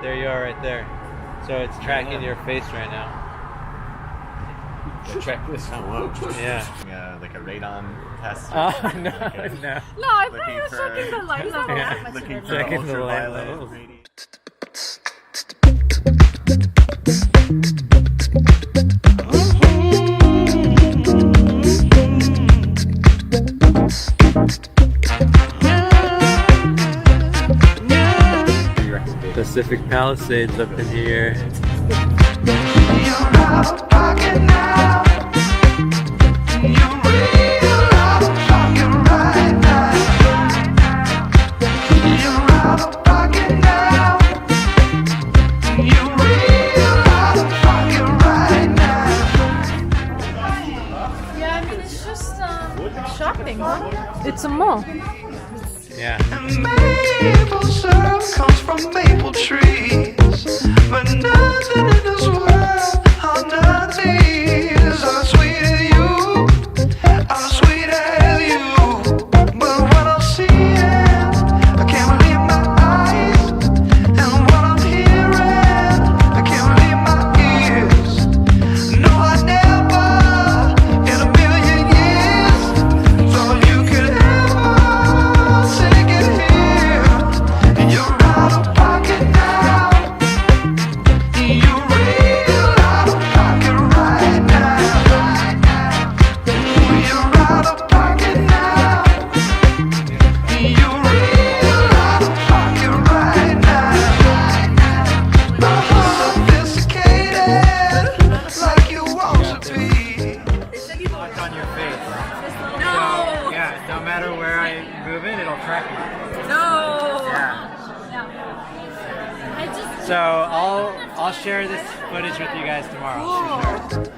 There you are right there. So it's tracking your face right now. Check this. Oh, whoa. Yeah. Like a radon test. Oh, no, like no. No, I thought he was checking the light level. Yeah. Looking for Checking the light ultraviolet levels. radiation. Pacific Palisades up in here. Yeah, I mean, it's just shopping, huh? It's a mall. Yeah. Maple syrup comes from maple trees, but nothing in this world, oh, nothing is as sweet as you, as sweet as you. But what I'm seeing, I can't believe my eyes, and what I'm hearing, I can't believe my ears. No, I never, in a million years, thought you could ever take it here. You're out of pocket now. You're real out of pocket right now. You're out of pocket now. You're real out of pocket right now. Sophisticated, like you want to be. What's on your face? No! So, yeah, no matter where I move it, it'll track me. No! Yeah. I just... So I'll share this footage with you guys tomorrow. For sure.